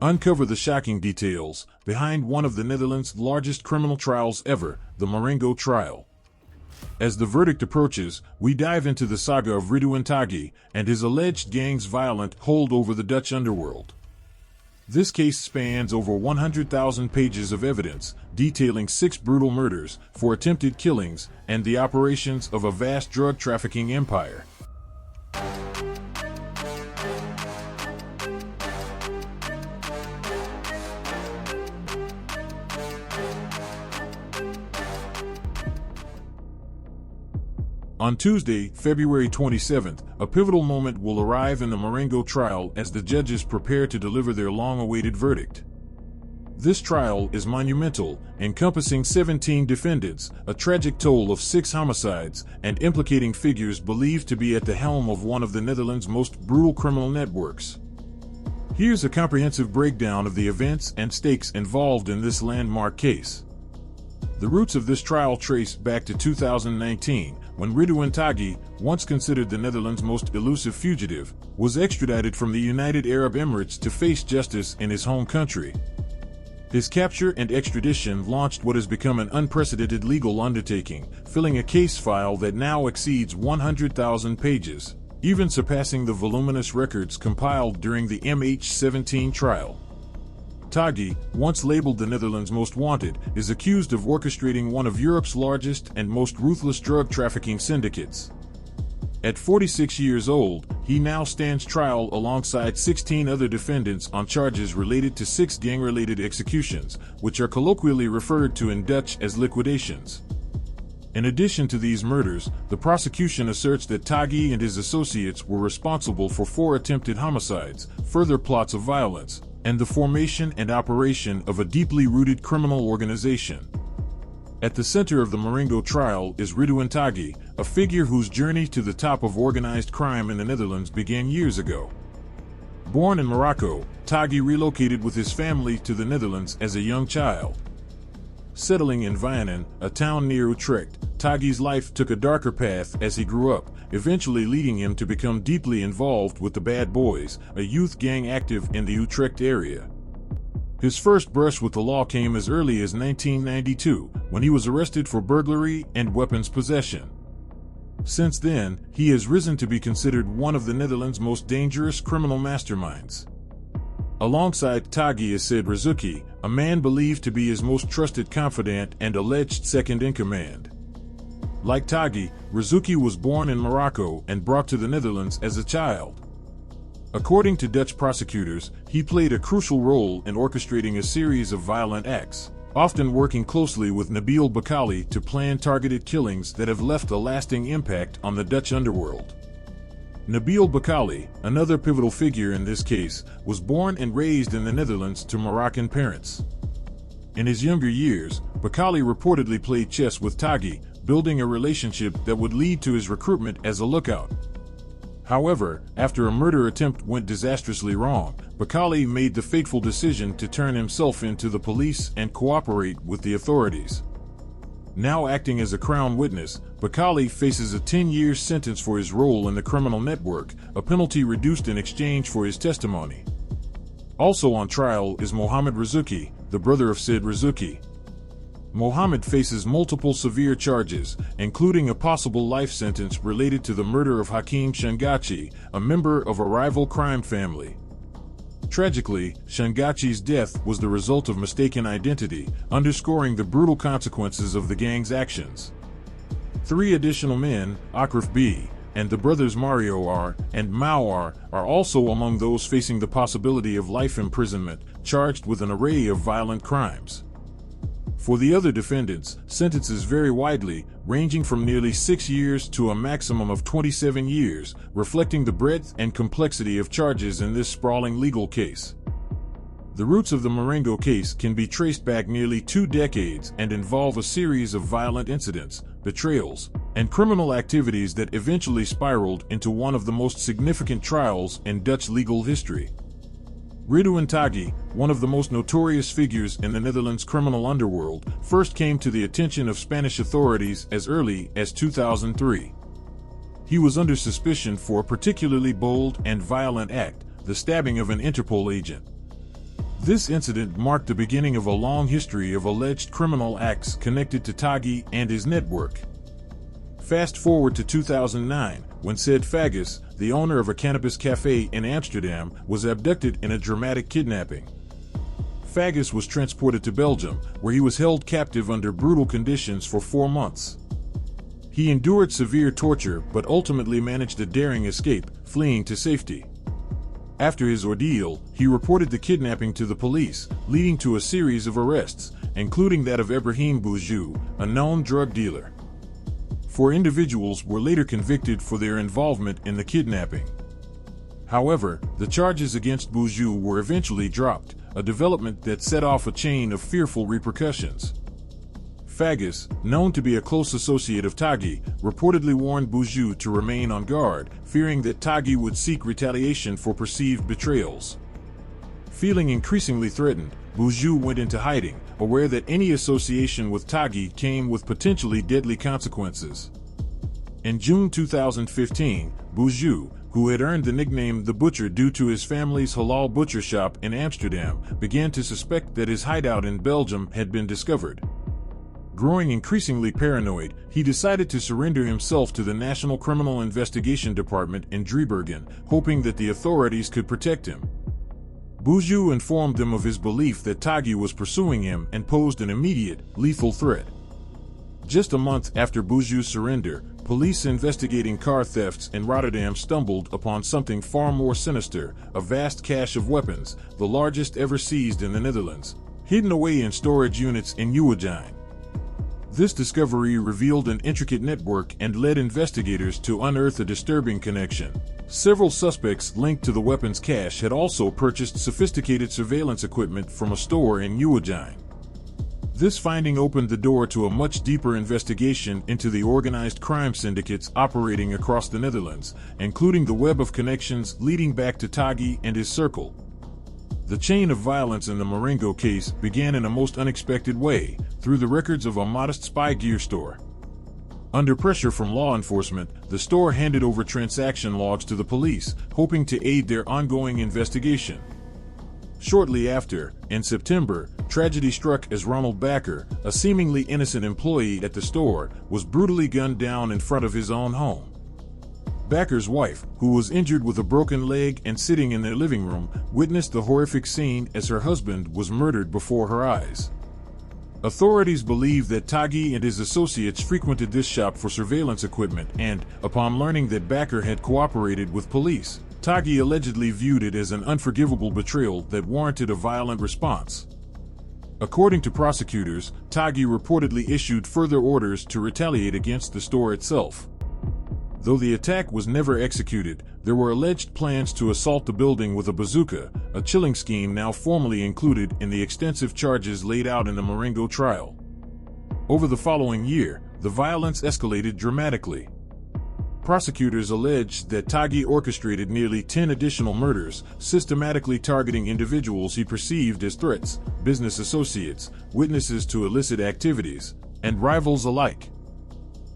Uncover the shocking details behind one of the Netherlands' largest criminal trials ever, the Marengo trial. As the verdict approaches, we dive into the saga of Ridouan Taghi and his alleged gang's violent hold over the Dutch underworld. This case spans over 100,000 pages of evidence, detailing 6 brutal murders, 4 attempted killings, and the operations of a vast drug trafficking empire. On Tuesday, February 27th, a pivotal moment will arrive in the Marengo trial as the judges prepare to deliver their long-awaited verdict. This trial is monumental, encompassing 17 defendants, a tragic toll of 6 homicides, and implicating figures believed to be at the helm of one of the Netherlands' most brutal criminal networks. Here's a comprehensive breakdown of the events and stakes involved in this landmark case. The roots of this trial trace back to 2019, when Ridouan Taghi, once considered the Netherlands' most elusive fugitive, was extradited from the United Arab Emirates to face justice in his home country. His capture and extradition launched what has become an unprecedented legal undertaking, filling a case file that now exceeds 100,000 pages, even surpassing the voluminous records compiled during the MH17 trial. Taghi, once labeled the Netherlands' most wanted, is accused of orchestrating one of Europe's largest and most ruthless drug trafficking syndicates. At 46 years old, he now stands trial alongside 16 other defendants on charges related to 6 gang-related executions, which are colloquially referred to in Dutch as liquidations. In addition to these murders, the prosecution asserts that Taghi and his associates were responsible for 4 attempted homicides, further plots of violence, and the formation and operation of a deeply rooted criminal organization. At the center of the Marengo trial is Ridouan Taghi, a figure whose journey to the top of organized crime in the Netherlands began years ago. Born in Morocco, Taghi relocated with his family to the Netherlands as a young child. Settling in Vianen, a town near Utrecht, Taghi's life took a darker path as he grew up, eventually leading him to become deeply involved with the Bad Boys, a youth gang active in the Utrecht area. His first brush with the law came as early as 1992, when he was arrested for burglary and weapons possession. Since then, he has risen to be considered one of the Netherlands' most dangerous criminal masterminds. Alongside Taghi is Sid Rizouki, a man believed to be his most trusted confidant and alleged second-in-command. Like Taghi, Rizouki was born in Morocco and brought to the Netherlands as a child. According to Dutch prosecutors, he played a crucial role in orchestrating a series of violent acts, often working closely with Nabil Bakkali to plan targeted killings that have left a lasting impact on the Dutch underworld. Nabil Bakkali, another pivotal figure in this case, was born and raised in the Netherlands to Moroccan parents. In his younger years, Bakkali reportedly played chess with Taghi, building a relationship that would lead to his recruitment as a lookout. However, after a murder attempt went disastrously wrong, Bakkali made the fateful decision to turn himself in to the police and cooperate with the authorities. Now acting as a crown witness, Bakkali faces a 10-year sentence for his role in the criminal network, a penalty reduced in exchange for his testimony. Also on trial is Mohamed Rizouki, the brother of Sid Rizouki. Mohamed faces multiple severe charges, including a possible life sentence related to the murder of Hakim Shangachi, a member of a rival crime family. Tragically, Shangachi's death was the result of mistaken identity, underscoring the brutal consequences of the gang's actions. 3 additional men, Akraf B., and the brothers Mario R. and Mao R. are also among those facing the possibility of life imprisonment, charged with an array of violent crimes. For the other defendants, sentences vary widely, ranging from nearly 6 years to a maximum of 27 years, reflecting the breadth and complexity of charges in this sprawling legal case. The roots of the Marengo case can be traced back nearly 2 decades and involve a series of violent incidents, betrayals, and criminal activities that eventually spiraled into one of the most significant trials in Dutch legal history. Ridouan Taghi, one of the most notorious figures in the Netherlands' criminal underworld, first came to the attention of Spanish authorities as early as 2003. He was under suspicion for a particularly bold and violent act, the stabbing of an Interpol agent. This incident marked the beginning of a long history of alleged criminal acts connected to Taghi and his network. Fast forward to 2009, when said Fagus, the owner of a cannabis cafe in Amsterdam, was abducted in a dramatic kidnapping. Fagus was transported to Belgium, where he was held captive under brutal conditions for 4 months. He endured severe torture but ultimately managed a daring escape, fleeing to safety. After his ordeal, he reported the kidnapping to the police, leading to a series of arrests, including that of Ibrahim Bouzou, a known drug dealer. 4 individuals were later convicted for their involvement in the kidnapping. However, the charges against Bouzou were eventually dropped, a development that set off a chain of fearful repercussions. Fagus, known to be a close associate of Taghi, reportedly warned Bouzou to remain on guard, fearing that Taghi would seek retaliation for perceived betrayals. Feeling increasingly threatened, Bouzou went into hiding, aware that any association with Taghi came with potentially deadly consequences. In June 2015, Bouzou, who had earned the nickname The Butcher due to his family's halal butcher shop in Amsterdam, began to suspect that his hideout in Belgium had been discovered. Growing increasingly paranoid, he decided to surrender himself to the National Criminal Investigation Department in Driebergen, hoping that the authorities could protect him. Bouzou informed them of his belief that Taghi was pursuing him and posed an immediate, lethal threat. Just a month after Bouzou's surrender, police investigating car thefts in Rotterdam stumbled upon something far more sinister, a vast cache of weapons, the largest ever seized in the Netherlands, hidden away in storage units in Nieuwegein. This discovery revealed an intricate network and led investigators to unearth a disturbing connection. Several suspects linked to the weapons cache had also purchased sophisticated surveillance equipment from a store in Nieuwegein. This finding opened the door to a much deeper investigation into the organized crime syndicates operating across the Netherlands, including the web of connections leading back to Taghi and his circle. The chain of violence in the Marengo case began in a most unexpected way, through the records of a modest spy gear store. Under pressure from law enforcement, the store handed over transaction logs to the police, hoping to aid their ongoing investigation. Shortly after, in September, tragedy struck as Ronald Bakker, a seemingly innocent employee at the store, was brutally gunned down in front of his own home. Bakker's wife, who was injured with a broken leg and sitting in their living room, witnessed the horrific scene as her husband was murdered before her eyes. Authorities believe that Taghi and his associates frequented this shop for surveillance equipment and, upon learning that Bakker had cooperated with police, Taghi allegedly viewed it as an unforgivable betrayal that warranted a violent response. According to prosecutors, Taghi reportedly issued further orders to retaliate against the store itself. Though the attack was never executed, there were alleged plans to assault the building with a bazooka, a chilling scheme now formally included in the extensive charges laid out in the Marengo trial. Over the following year, the violence escalated dramatically. Prosecutors alleged that Taghi orchestrated nearly 10 additional murders, systematically targeting individuals he perceived as threats, business associates, witnesses to illicit activities, and rivals alike.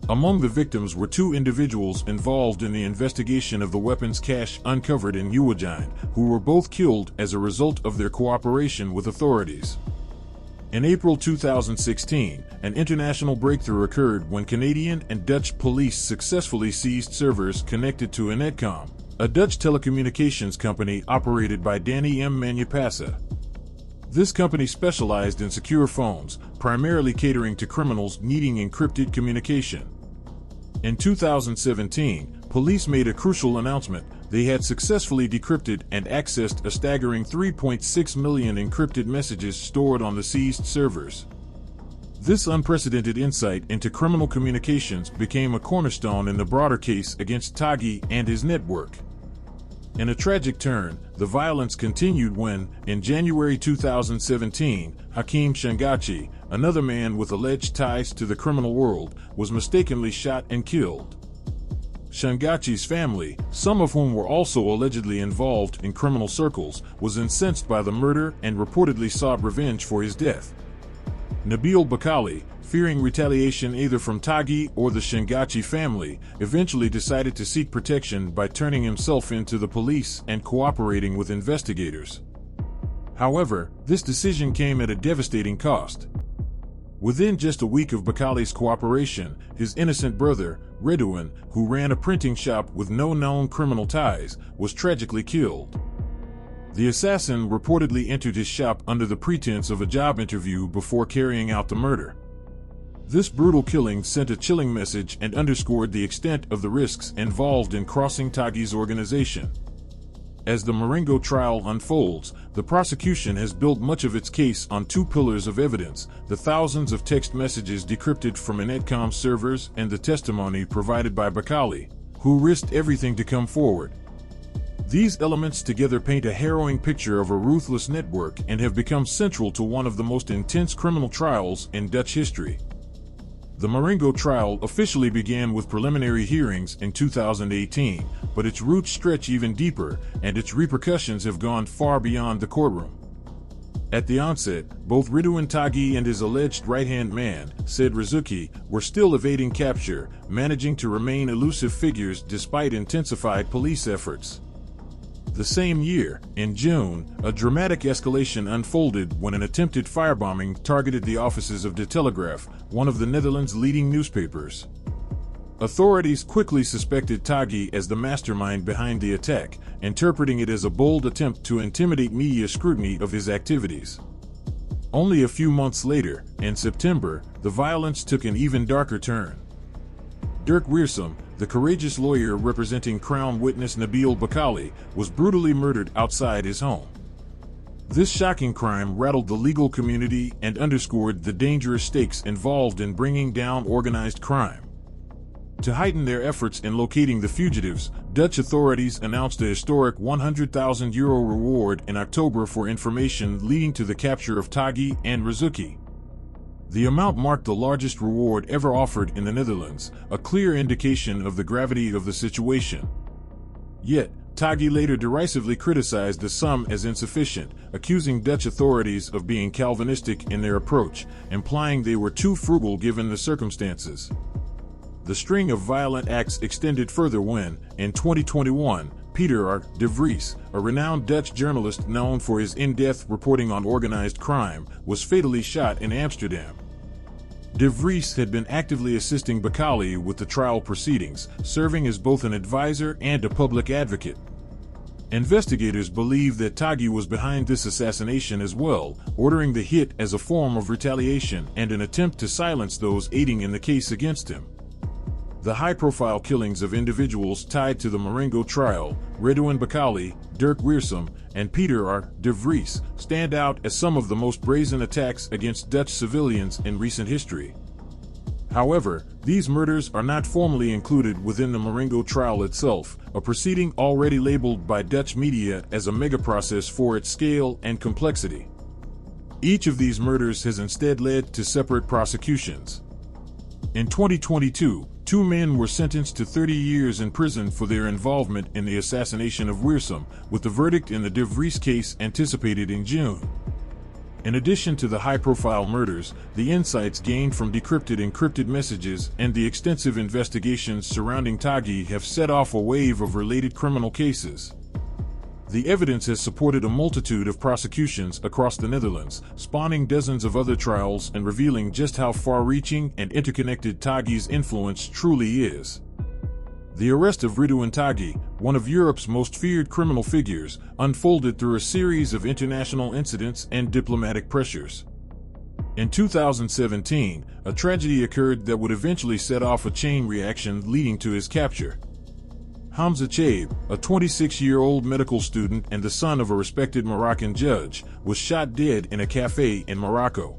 Among the victims were 2 individuals involved in the investigation of the weapons cache uncovered in Nieuwegein, who were both killed as a result of their cooperation with authorities. In April 2016, an international breakthrough occurred when Canadian and Dutch police successfully seized servers connected to Netcom, a Dutch telecommunications company operated by Danny M. Manupasa. This company specialized in secure phones, primarily catering to criminals needing encrypted communication. In 2017, police made a crucial announcement. They had successfully decrypted and accessed a staggering 3.6 million encrypted messages stored on the seized servers. This unprecedented insight into criminal communications became a cornerstone in the broader case against Taghi and his network. In a tragic turn, the violence continued when, in January 2017, Hakim Shangachi, another man with alleged ties to the criminal world, was mistakenly shot and killed. Shangachi's family, some of whom were also allegedly involved in criminal circles, was incensed by the murder and reportedly sought revenge for his death. Nabil Bakali, fearing retaliation either from Taghi or the Shangachi family, eventually decided to seek protection by turning himself in to the police and cooperating with investigators. However, this decision came at a devastating cost. Within just a week of Bakali's cooperation, his innocent brother, Ridouan, who ran a printing shop with no known criminal ties, was tragically killed. The assassin reportedly entered his shop under the pretense of a job interview before carrying out the murder. This brutal killing sent a chilling message and underscored the extent of the risks involved in crossing Taghi's organization. As the Marengo trial unfolds, the prosecution has built much of its case on two pillars of evidence: the thousands of text messages decrypted from Netcom servers and the testimony provided by Bakali, who risked everything to come forward. These elements together paint a harrowing picture of a ruthless network and have become central to one of the most intense criminal trials in Dutch history. The Marengo trial officially began with preliminary hearings in 2018, but its roots stretch even deeper, and its repercussions have gone far beyond the courtroom. At the onset, both Ridouan Taghi and his alleged right-hand man, Said Rizuki, were still evading capture, managing to remain elusive figures despite intensified police efforts. The same year, in June, a dramatic escalation unfolded when an attempted firebombing targeted the offices of De Telegraaf, one of the Netherlands' leading newspapers. Authorities quickly suspected Taghi as the mastermind behind the attack, interpreting it as a bold attempt to intimidate media scrutiny of his activities. Only a few months later, in September, the violence took an even darker turn. Dirk Wiersum, the courageous lawyer representing Crown witness Nabil Bakali, was brutally murdered outside his home. This shocking crime rattled the legal community and underscored the dangerous stakes involved in bringing down organized crime. To heighten their efforts in locating the fugitives, Dutch authorities announced a historic €100,000 reward in October for information leading to the capture of Taghi and Rizuki. The amount marked the largest reward ever offered in the Netherlands, a clear indication of the gravity of the situation. Yet, Taghi later derisively criticized the sum as insufficient, accusing Dutch authorities of being Calvinistic in their approach, implying they were too frugal given the circumstances. The string of violent acts extended further when, in 2021, Peter R. de Vries, a renowned Dutch journalist known for his in-depth reporting on organized crime, was fatally shot in Amsterdam. De Vries had been actively assisting Bakali with the trial proceedings, serving as both an advisor and a public advocate. Investigators believe that Taghi was behind this assassination as well, ordering the hit as a form of retaliation and an attempt to silence those aiding in the case against him. The high-profile killings of individuals tied to the Marengo trial, Ridouan Bakali, Dirk Wiersum, and Peter R. de Vries, stand out as some of the most brazen attacks against Dutch civilians in recent history. However, these murders are not formally included within the Marengo trial itself, a proceeding already labeled by Dutch media as a megaprocess for its scale and complexity. Each of these murders has instead led to separate prosecutions. In 2022, 2 men were sentenced to 30 years in prison for their involvement in the assassination of Wiersum, with the verdict in the De Vries case anticipated in June. In addition to the high-profile murders, the insights gained from decrypted encrypted messages and the extensive investigations surrounding Taghi have set off a wave of related criminal cases. The evidence has supported a multitude of prosecutions across the Netherlands, spawning dozens of other trials and revealing just how far-reaching and interconnected Taghi's influence truly is. The arrest of Ridouan Taghi, one of Europe's most feared criminal figures, unfolded through a series of international incidents and diplomatic pressures. In 2017, a tragedy occurred that would eventually set off a chain reaction leading to his capture. Hamza Chaib, a 26-year-old medical student and the son of a respected Moroccan judge, was shot dead in a cafe in Morocco.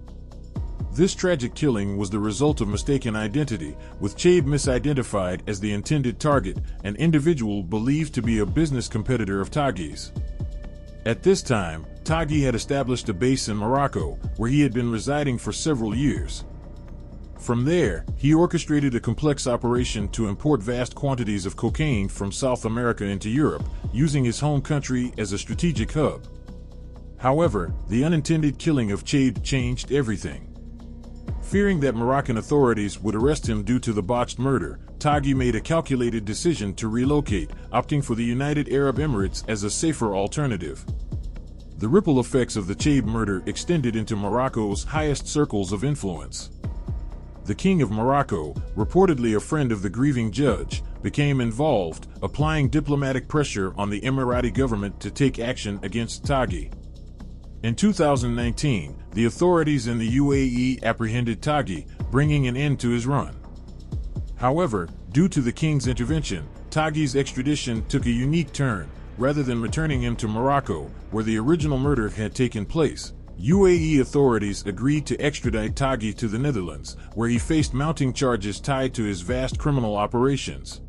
This tragic killing was the result of mistaken identity, with Chaib misidentified as the intended target, an individual believed to be a business competitor of Taghi's. At this time, Taghi had established a base in Morocco, where he had been residing for several years. From there, he orchestrated a complex operation to import vast quantities of cocaine from South America into Europe, using his home country as a strategic hub. However, the unintended killing of Chaib changed everything. Fearing that Moroccan authorities would arrest him due to the botched murder, Taghi made a calculated decision to relocate, opting for the United Arab Emirates as a safer alternative. The ripple effects of the Chaib murder extended into Morocco's highest circles of influence. The King of Morocco, reportedly a friend of the grieving judge, became involved, applying diplomatic pressure on the Emirati government to take action against Taghi. In 2019, the authorities in the UAE apprehended Taghi, bringing an end to his run. However, due to the king's intervention, Taghi's extradition took a unique turn. Rather than returning him to Morocco, where the original murder had taken place, UAE authorities agreed to extradite Taghi to the Netherlands, where he faced mounting charges tied to his vast criminal operations.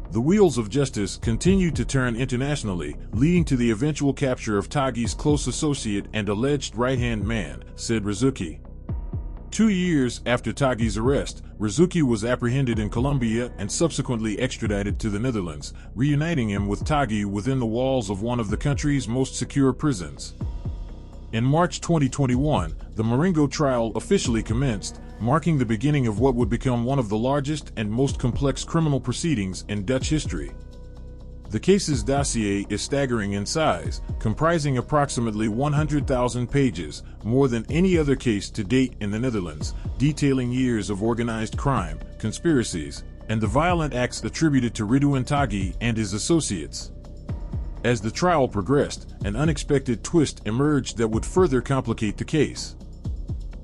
The wheels of justice continued to turn internationally, leading to the eventual capture of Taghi's close associate and alleged right-hand man, said Rizouki. 2 years after Taghi's arrest, Rizouki was apprehended in Colombia and subsequently extradited to the Netherlands, reuniting him with Taghi within the walls of one of the country's most secure prisons. In March 2021, the Marengo trial officially commenced, marking the beginning of what would become one of the largest and most complex criminal proceedings in Dutch history. The case's dossier is staggering in size, comprising approximately 100,000 pages, more than any other case to date in the Netherlands, detailing years of organized crime, conspiracies, and the violent acts attributed to Ridouan Taghi and his associates. As the trial progressed, an unexpected twist emerged that would further complicate the case.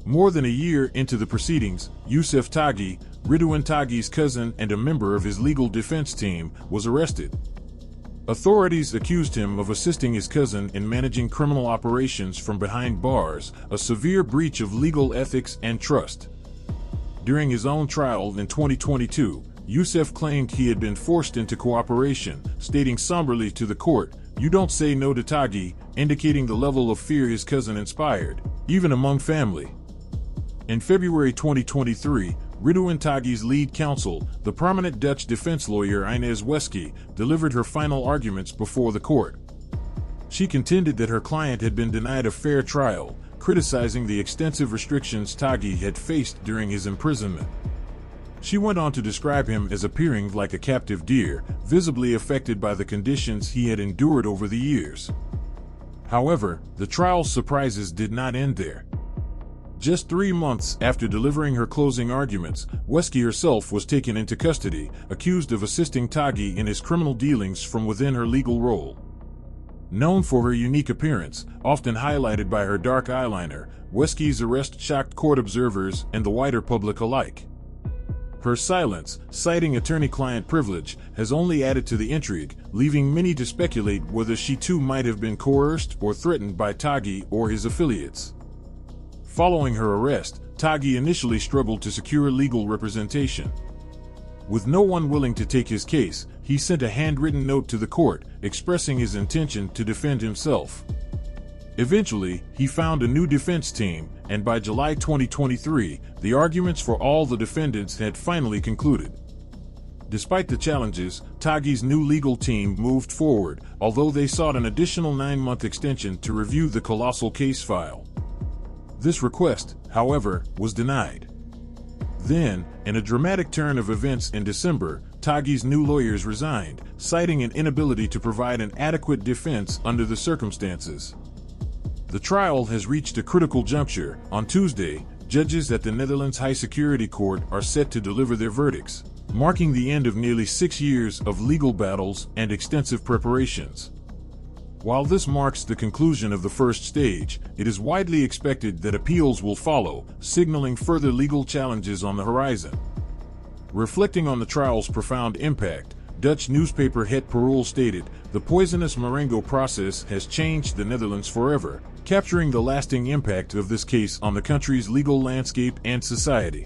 More than a year into the proceedings, Youssef Taghi, Ridouan Taghi's cousin and a member of his legal defense team, was arrested. Authorities accused him of assisting his cousin in managing criminal operations from behind bars, a severe breach of legal ethics and trust. During his own trial in 2022, Youssef claimed he had been forced into cooperation, stating somberly to the court, "You don't say no to Taghi," indicating the level of fear his cousin inspired, even among family. In February 2023, Ridouan Taghi's lead counsel, the prominent Dutch defense lawyer Inés Wesky, delivered her final arguments before the court. She contended that her client had been denied a fair trial, criticizing the extensive restrictions Taghi had faced during his imprisonment. She went on to describe him as appearing like a captive deer, visibly affected by the conditions he had endured over the years. However, the trial's surprises did not end there. Just 3 months after delivering her closing arguments, Wesky herself was taken into custody, accused of assisting Taghi in his criminal dealings from within her legal role. Known for her unique appearance, often highlighted by her dark eyeliner, Wesky's arrest shocked court observers and the wider public alike. Her silence, citing attorney-client privilege, has only added to the intrigue, leaving many to speculate whether she too might have been coerced or threatened by Taghi or his affiliates. Following her arrest, Taghi initially struggled to secure legal representation. With no one willing to take his case, he sent a handwritten note to the court, expressing his intention to defend himself. Eventually, he found a new defense team, and by July 2023, the arguments for all the defendants had finally concluded. Despite the challenges, Taghi's new legal team moved forward, although they sought an additional 9-month extension to review the colossal case file. This request, however, was denied. Then, in a dramatic turn of events in December, Taghi's new lawyers resigned, citing an inability to provide an adequate defense under the circumstances. The trial has reached a critical juncture. On Tuesday, judges at the Netherlands High Security Court are set to deliver their verdicts, marking the end of nearly 6 years of legal battles and extensive preparations. While this marks the conclusion of the first stage, it is widely expected that appeals will follow, signaling further legal challenges on the horizon. Reflecting on the trial's profound impact, Dutch newspaper Het Parool stated, "The poisonous Marengo process has changed the Netherlands forever," capturing the lasting impact of this case on the country's legal landscape and society.